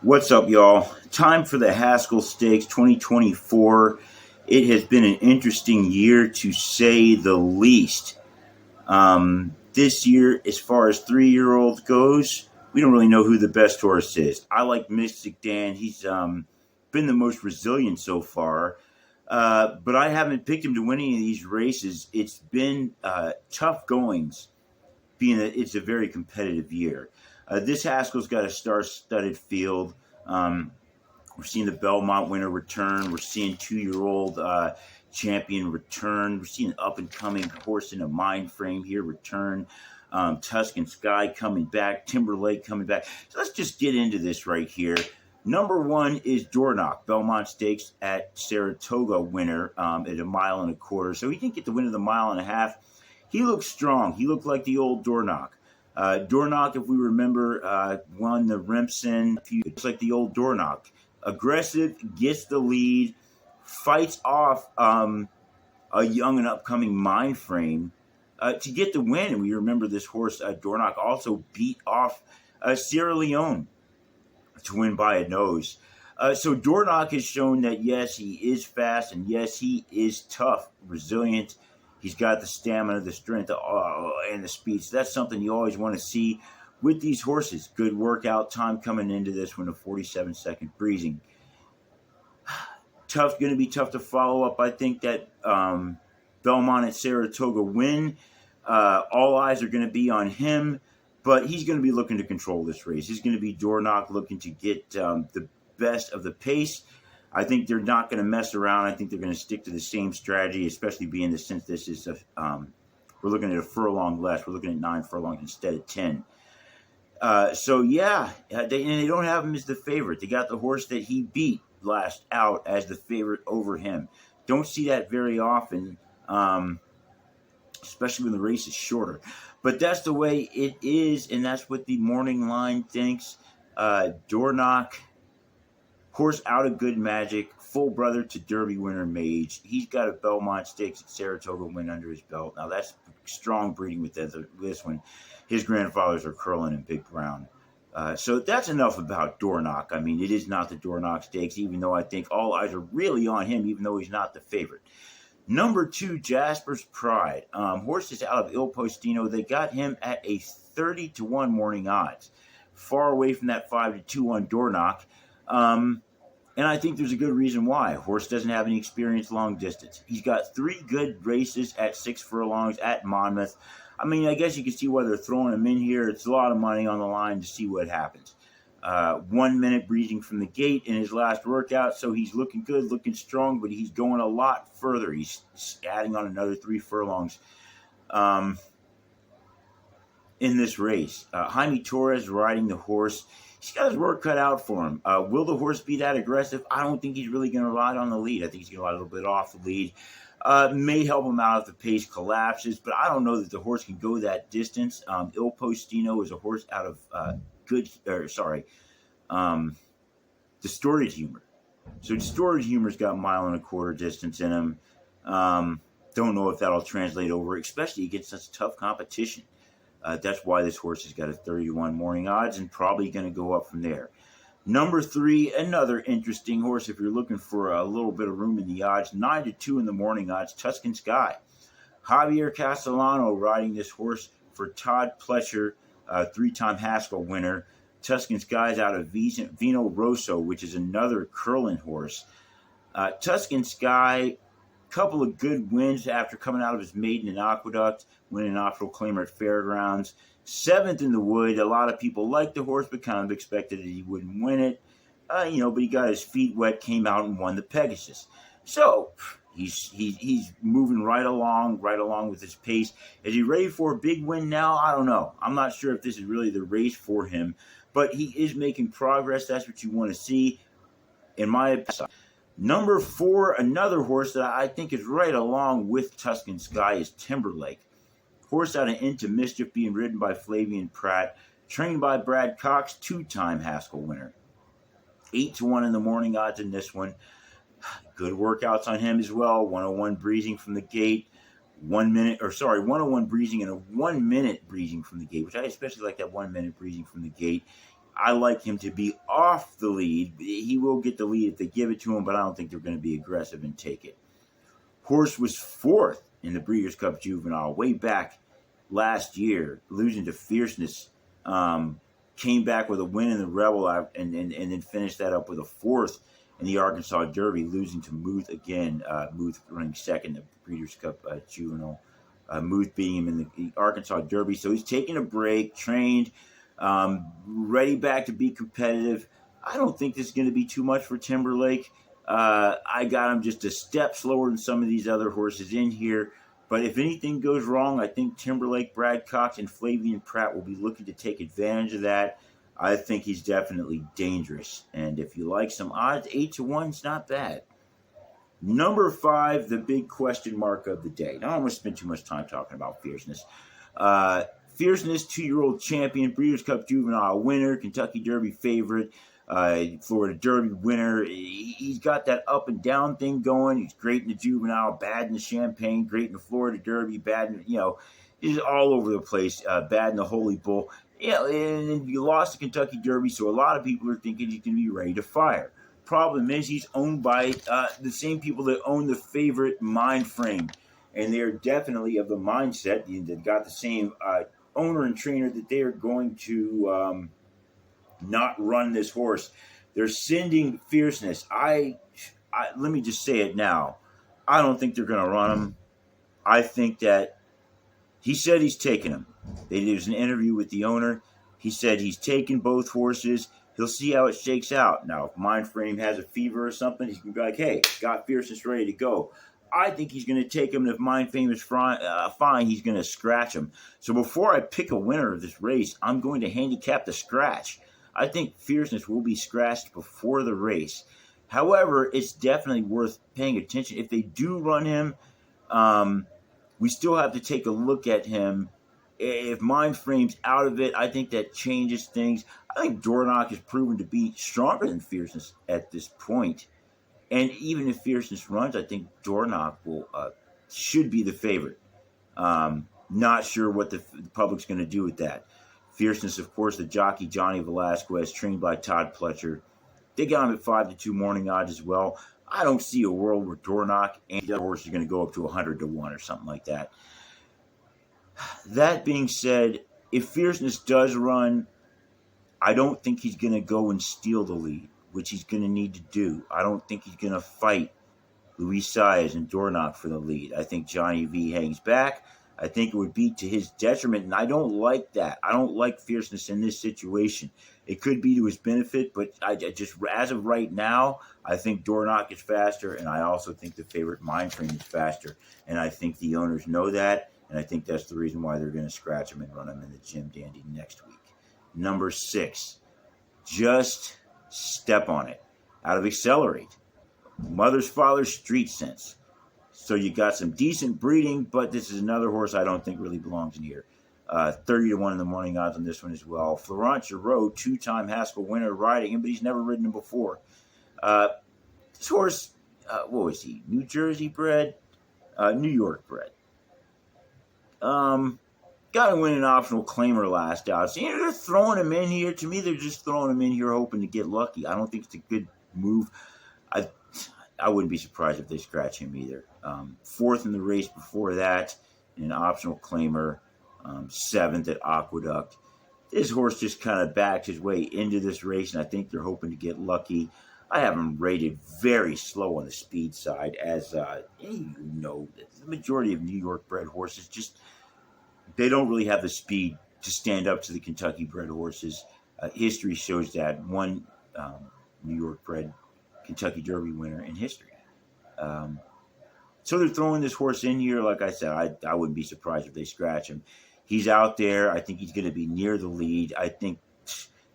What's up, y'all? Time for the Haskell Stakes 2024. It has been an interesting year to say the least. This year, as far as 3-year-olds goes, we don't really know who the best horse is. I like Mystic Dan. He's been the most resilient so far, but I haven't picked him to win any of these races. It's been tough goings, being that it's a very competitive year. This Haskell's got a star-studded field. Um, we're seeing the Belmont winner return. We're seeing 2-year-old champion return. We're seeing an up-and-coming horse in a Mindframe here return. Tuscan Sky coming back. Timberlake coming back. So let's just get into this right here. Number one is Dornoch, Belmont Stakes at Saratoga winner at 1.25 miles. So he didn't get the win of the 1.5 miles. He looked strong. He looked like the old Dornoch. Dornoch, if we remember, won the Remsen. It's like the old Dornoch. Aggressive, gets the lead, fights off a young and upcoming Mindframe to get the win. And we remember this horse, Dornoch, also beat off Sierra Leone to win by a nose. So Dornoch has shown that, yes, he is fast, and yes, he is tough, resilient. He's got the stamina, the strength, and the speed. So that's something you always want to see with these horses. Good workout time coming into this one, a 47-second breezing. Going to be tough to follow up. I think that Belmont at Saratoga win. All eyes are going to be on him, but he's going to be looking to control this race. He's going to be Dornoch looking to get the best of the pace. I think they're not going to mess around. I think they're going to stick to the same strategy, especially being that since this is we're looking at a furlong less. We're looking at 9 furlongs instead of 10. They don't have him as the favorite. They got the horse that he beat last out as the favorite over him. Don't see that very often, especially when the race is shorter. But that's the way it is, and that's what the morning line thinks. Dornoch, horse out of good magic, full brother to Derby winner Mage. He's got a Belmont Stakes at Saratoga win under his belt. Now that's strong breeding with this one. His grandfathers are Curlin and Big Brown. So that's enough about Dornoch. I mean, it is not the Dornoch Stakes, even though I think all eyes are really on him, even though he's not the favorite. Number 2, Jasper's Pride. Horses out of Il Postino. They got him at a 30-1 morning odds. Far away from that 5-2 on Dornoch. And I think there's a good reason why. Horse doesn't have any experience long distance. He's got 3 good races at 6 furlongs at Monmouth. I mean, I guess you can see why they're throwing him in here. It's a lot of money on the line to see what happens. 1 minute breathing from the gate in his last workout, so he's looking good, looking strong, but he's going a lot further. He's adding on another 3 furlongs in this race. Jaime Torres riding the horse. He's got his work cut out for him. Will the horse be that aggressive? I don't think he's really going to ride on the lead. I think he's going to ride a little bit off the lead. May help him out if the pace collapses, but I don't know that the horse can go that distance. Il Postino is a horse out of Distorted Humor. So Distorted Humor's got 1.25 distance in him. Don't know if that'll translate over, especially against such tough competition. That's why this horse has got a 30-1 morning odds and probably going to go up from there. Number 3, another interesting horse if you're looking for a little bit of room in the odds. 9-2 in the morning odds, Tuscan Sky. Javier Castellano riding this horse for Todd Pletcher, 3-time Haskell winner. Tuscan Sky's out of Vino Rosso, which is another Curlin horse. Tuscan Sky, couple of good wins after coming out of his maiden in Aqueduct, winning an optional claimer at Fairgrounds. 7th in the Wood. A lot of people liked the horse, but kind of expected that he wouldn't win it. But he got his feet wet, came out and won the Pegasus. So he's moving right along with his pace. Is he ready for a big win now? I don't know. I'm not sure if this is really the race for him, but he is making progress. That's what you want to see, in my opinion. Number 4, another horse that I think is right along with Tuscan Sky is Timberlake. Horse out of Into Mischief, being ridden by Flavian Pratt, trained by Brad Cox, 2-time Haskell winner. 8-1 in the morning odds in this one. Good workouts on him as well. 101 breezing from the gate. 101 breezing and a 1 minute breezing from the gate, which I especially like that 1 minute breezing from the gate. I like him to be off the lead. He will get the lead if they give it to him, but I don't think they're going to be aggressive and take it. Horse was fourth in the Breeders' Cup Juvenile way back last year, losing to Fierceness. Came back with a win in the Rebel and then finished that up with a fourth in the Arkansas Derby, losing to Muth again. Muth running second in the Breeders' Cup Juvenile. Muth beating him in the Arkansas Derby. So he's taking a break, trained, ready back to be competitive. I don't think this is going to be too much for Timberlake. I got him just a step slower than some of these other horses in here. But if anything goes wrong, I think Timberlake, Brad Cox, and Flavian Pratt will be looking to take advantage of that. I think he's definitely dangerous. And if you like some odds, 8-1 is not bad. Number 5, the big question mark of the day. Now, I'm going to spend too much time talking about Fierceness. Fierceness, 2-year-old champion, Breeders' Cup Juvenile winner, Kentucky Derby favorite, Florida Derby winner. He's got that up and down thing going. He's great in the Juvenile, bad in the Champagne, great in the Florida Derby, bad in, he's all over the place, bad in the Holy Bull. And he lost the Kentucky Derby, so a lot of people are thinking he's going to be ready to fire. Problem is, he's owned by the same people that own the favorite Mindframe, and they're definitely of the mindset. They've got the same owner and trainer that they are going to not run this horse. They're sending Fierceness. Let me just say it now. I don't think they're going to run him. I think that he said he's taking him. There's an interview with the owner. He said he's taking both horses. He'll see how it shakes out. Now, if Mindframe has a fever or something, he's going to be like, hey, got Fierceness ready to go. I think he's going to take him. And if Mindframe is fine, he's going to scratch him. So before I pick a winner of this race, I'm going to handicap the scratch. I think Fierceness will be scratched before the race. However, it's definitely worth paying attention. If they do run him, we still have to take a look at him. If Mindframe's out of it, I think that changes things. I think Dornoch is proven to be stronger than Fierceness at this point. And even if Fierceness runs, I think Dornoch should be the favorite. Not sure what the public's going to do with that. Fierceness, of course, the jockey Johnny Velasquez, trained by Todd Pletcher. They got him at 5-2 morning odds as well. I don't see a world where Dornoch and the other horse are going to go up to 100-1 or something like that. That being said, if Fierceness does run, I don't think he's going to go and steal the lead, which he's going to need to do. I don't think he's going to fight Luis Saez and Dornoch for the lead. I think Johnny V hangs back. I think it would be to his detriment, and I don't like that. I don't like Fierceness in this situation. It could be to his benefit, but I just, as of right now, I think Dornoch is faster, and I also think the favorite Mindframe is faster, and I think the owners know that, and I think that's the reason why they're going to scratch him and run him in the Jim Dandy next week. Number 6, just step on it. Out of Accelerate. Mother's Father's Street Sense. So you got some decent breeding, but this is another horse I don't think really belongs in here. 30-1 in the morning odds on this one as well. Florent Giroux, 2-time Haskell winner, riding him, but he's never ridden him before. This horse, what was he? New Jersey bred? New York bred. Got to win an optional claimer last out. So, they're throwing him in here. To me, they're just throwing him in here hoping to get lucky. I don't think it's a good move. I wouldn't be surprised if they scratch him either. 4th in the race before that, in an optional claimer, 7th at Aqueduct. This horse just kind of backed his way into this race, and I think they're hoping to get lucky. I have him rated very slow on the speed side, as the majority of New York bred horses just, they don't really have the speed to stand up to the Kentucky bred horses. History shows that. One New York bred Kentucky Derby winner in history. So they're throwing this horse in here. Like I said, I wouldn't be surprised if they scratch him. He's out there. I think he's going to be near the lead. I think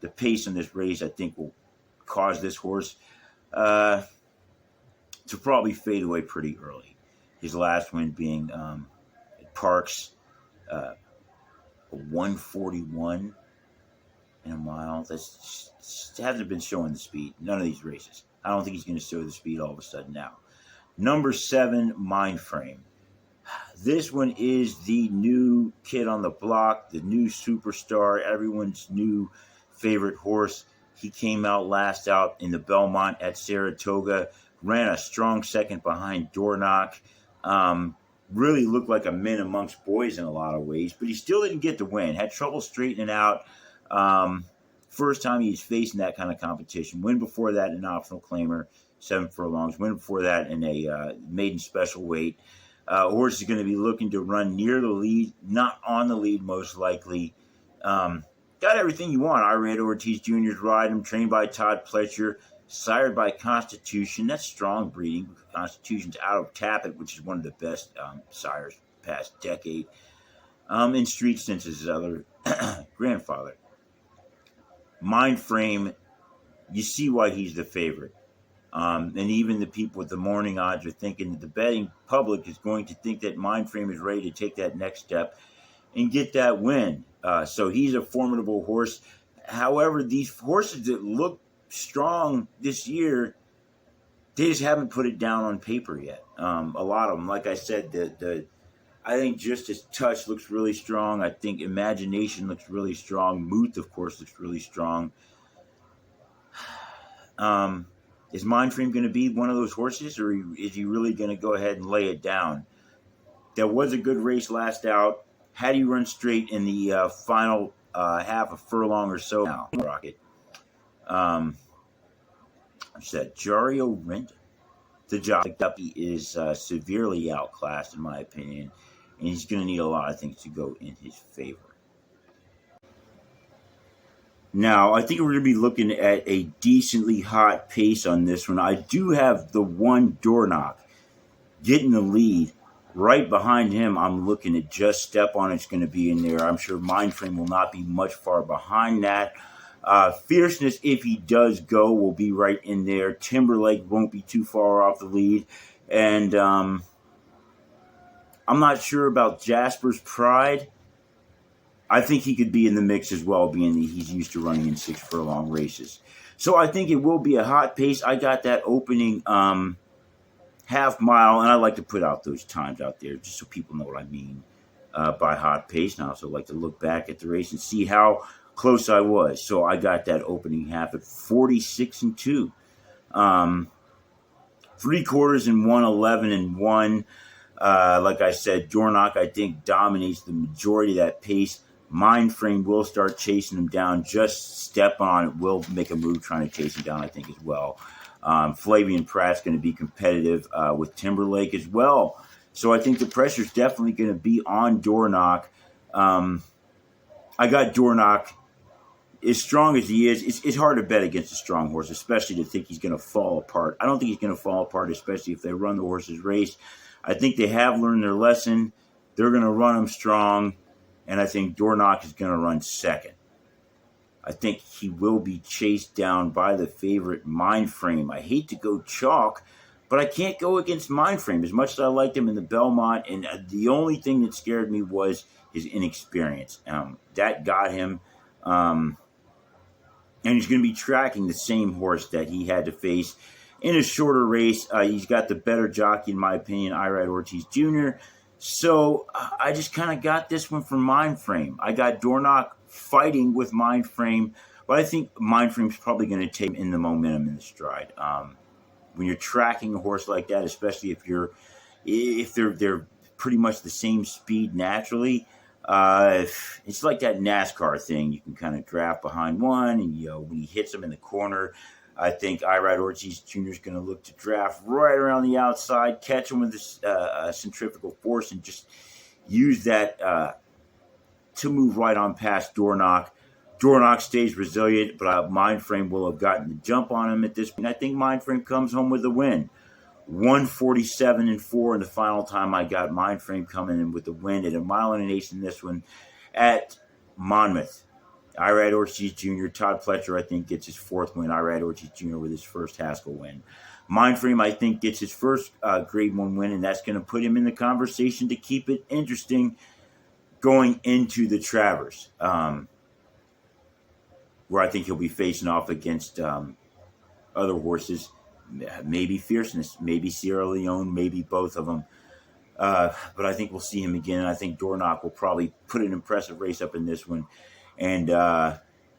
the pace in this race, I think, will cause this horse to probably fade away pretty early. His last win being at Parks, a 141 in a mile. That hasn't been showing the speed. None of these races. I don't think he's going to show the speed all of a sudden now. Number 7, Mindframe. This one is the new kid on the block, the new superstar, everyone's new favorite horse. He came out last out in the Belmont at Saratoga, ran a strong second behind Dornoch. Really looked like a man amongst boys in a lot of ways, but he still didn't get the win. Had trouble straightening out. First time he's facing that kind of competition. Win before that in an optional claimer, 7 furlongs. Win before that in a maiden special weight. Horse is going to be looking to run near the lead, not on the lead most likely. Got everything you want. Irad Ortiz Jr.'s ride him, trained by Todd Pletcher, sired by Constitution. That's strong breeding. Constitution's out of Tappet, which is one of the best sires past decade. In Street since his other grandfather. Mindframe, you see why he's the favorite. And even the people with the morning odds are thinking that the betting public is going to think that Mindframe is ready to take that next step and get that win. So he's a formidable horse. However, these horses that look strong this year, they just haven't put it down on paper yet. A lot of them, like I said, I think Justice Touch looks really strong. I think Imagination looks really strong. Muth, of course, looks really strong. Is Mindframe going to be one of those horses, or is he really going to go ahead and lay it down? There was a good race last out. Had he run straight in the final half a furlong or so now, Rocket. Said Jario Rendon. The jockey is severely outclassed, in my opinion, and he's going to need a lot of things to go in his favor. Now, I think we're going to be looking at a decently hot pace on this one. I do have the one Dornoch getting the lead. Right behind him, I'm looking at Just Step On It's going to be in there. I'm sure Mindframe will not be much far behind that. Fierceness, if he does go, will be right in there. Timberlake won't be too far off the lead. And I'm not sure about Jasper's Pride. I think he could be in the mix as well, being that he's used to running in 6 furlong races. So I think it will be a hot pace. I got that opening half mile, and I like to put out those times out there just so people know what I mean by hot pace. And I also like to look back at the race and see how close I was. So I got that opening half at 46-2. 3 quarters and 1:11-1. Like I said, Dornoch, I think, dominates the majority of that pace. Mindframe will start chasing him down. Just Step On It will make a move trying to chase him down, I think, as well. Flavian Pratt's going to be competitive with Timberlake as well. So I think the pressure's definitely going to be on Dornoch. I got Dornoch. As strong as he is, it's hard to bet against a strong horse, especially to think he's going to fall apart. I don't think he's going to fall apart, especially if they run the horse's race. I think they have learned their lesson. They're going to run him strong, and I think Dornoch is going to run second. I think he will be chased down by the favorite Mindframe. I hate to go chalk, but I can't go against Mindframe. As much as I liked him in the Belmont, and the only thing that scared me was his inexperience. That got him. And he's going to be tracking the same horse that he had to face in a shorter race. He's got the better jockey, in my opinion, Irad Ortiz Jr. So I just kind of got this one from Mindframe. I got Dornoch fighting with Mindframe, but I think Mindframe's probably going to take in the momentum in the stride. When you're tracking a horse like that, especially if they're pretty much the same speed naturally, it's like that NASCAR thing. You can kind of draft behind one, and when he hits them in the corner, I think Irad Ortiz Jr. is going to look to draft right around the outside, catch him with this centrifugal force, and just use that to move right on past Dornoch. Dornoch stays resilient, but Mindframe will have gotten the jump on him at this point. I think Mindframe comes home with the win. 147-4 in the final time. I got Mindframe coming in with the win at 1.1 miles in this one at Monmouth. Irad Ortiz Jr., Todd Pletcher, I think, gets his 4th win. Irad Ortiz Jr. with his first Haskell win. Mindframe, I think, gets his first Grade 1 win, and that's going to put him in the conversation to keep it interesting going into the Travers, where I think he'll be facing off against other horses. Maybe Fierceness, maybe Sierra Leone, maybe both of them. But I think we'll see him again. I think Dornoch will probably put an impressive race up in this one. And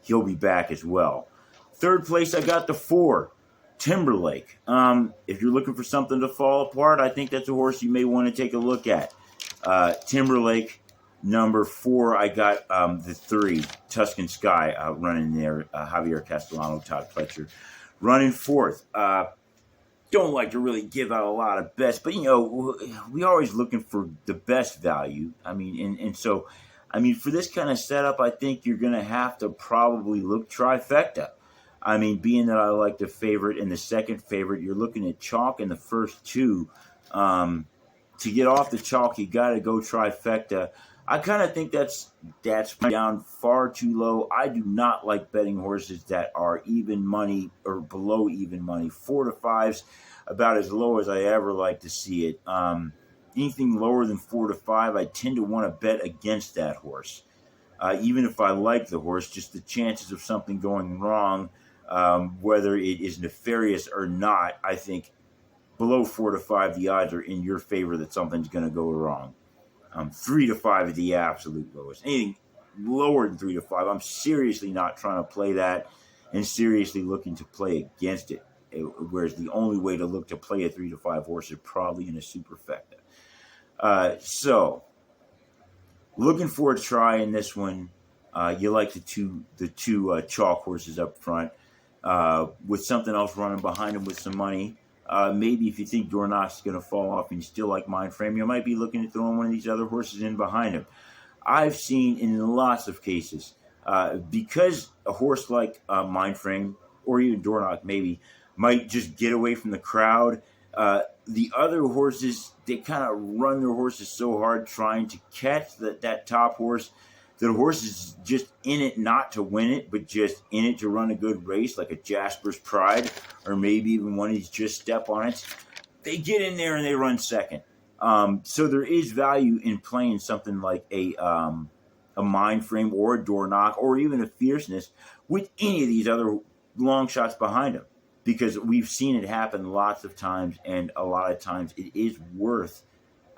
he'll be back as well. Third place, I got the 4, Timberlake. If you're looking for something to fall apart, I think that's a horse you may want to take a look at. Timberlake, number 4, I got the 3, Tuscan Sky, running there. Javier Castellano, Todd Pletcher, running 4th. Don't like to really give out a lot of bets, but we always looking for the best value. I mean, and so, I mean, for this kind of setup, I think you're going to have to probably look trifecta. I mean, being that I like the favorite and the second favorite, you're looking at chalk in the first 2. To get off the chalk, you got to go trifecta. I kind of think that's down far too low. I do not like betting horses that are even money or below even money. 4 to 5's about as low as I ever like to see it. Anything lower than 4 to 5, I tend to want to bet against that horse. Even if I like the horse, just the chances of something going wrong, whether it is nefarious or not, I think below 4 to 5, the odds are in your favor that something's going to go wrong. 3 to 5 is the absolute lowest. Anything lower than 3 to 5, I'm seriously not trying to play that and seriously looking to play against it. Whereas the only way to look to play a 3 to 5 horse is probably in a superfecta. So, looking for a try in this one. You like the two chalk horses up front with something else running behind them with some money. Maybe if you think Dornoch's going to fall off and you still like Mindframe, you might be looking at throwing one of these other horses in behind him. I've seen in lots of cases, because a horse like Mindframe or even Dornoch maybe might just get away from the crowd, the other horses, they kind of run their horses so hard trying to catch that top horse. The horse is just in it not to win it, but just in it to run a good race, like a Jasper's Pride, or maybe even one he's just step on it. They get in there and they run second. So there is value in playing something like a Mindframe or a Dornoch or even a Fierceness with any of these other long shots behind him, because we've seen it happen lots of times, and a lot of times it is worth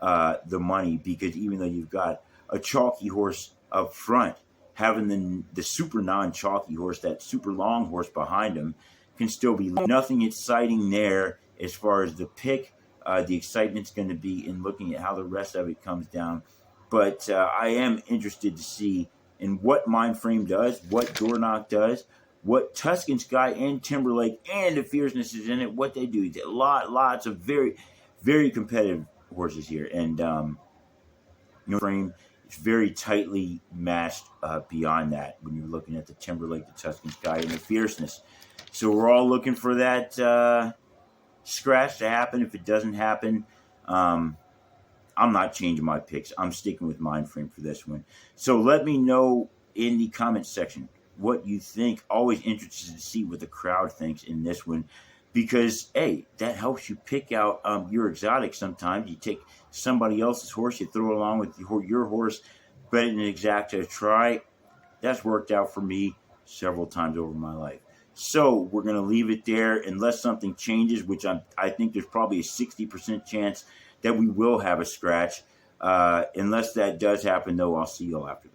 the money, because even though you've got a chalky horse up front, having the super non-chalky horse, that super long horse behind him, can still be nothing exciting there as far as the pick. The excitement's going to be in looking at how the rest of it comes down. But I am interested to see in what Mindframe does, what Dornoch does, what Tuscan Sky and Timberlake and the Fierceness is in it, what they do. Lots of very, very competitive horses here. And Frame, it's very tightly matched beyond that when you're looking at the Timberlake, the Tuscan Sky, and the Fierceness. So we're all looking for that scratch to happen. If it doesn't happen, I'm not changing my picks. I'm sticking with Mindframe for this one. So let me know in the comments section what you think. Always interested to see what the crowd thinks in this one, because, hey, that helps you pick out your exotic sometimes. You take somebody else's horse, you throw it along with your horse, bet an exacta try. That's worked out for me several times over my life. So we're going to leave it there unless something changes, which I think there's probably a 60% chance that we will have a scratch. Unless that does happen, though, I'll see you all after.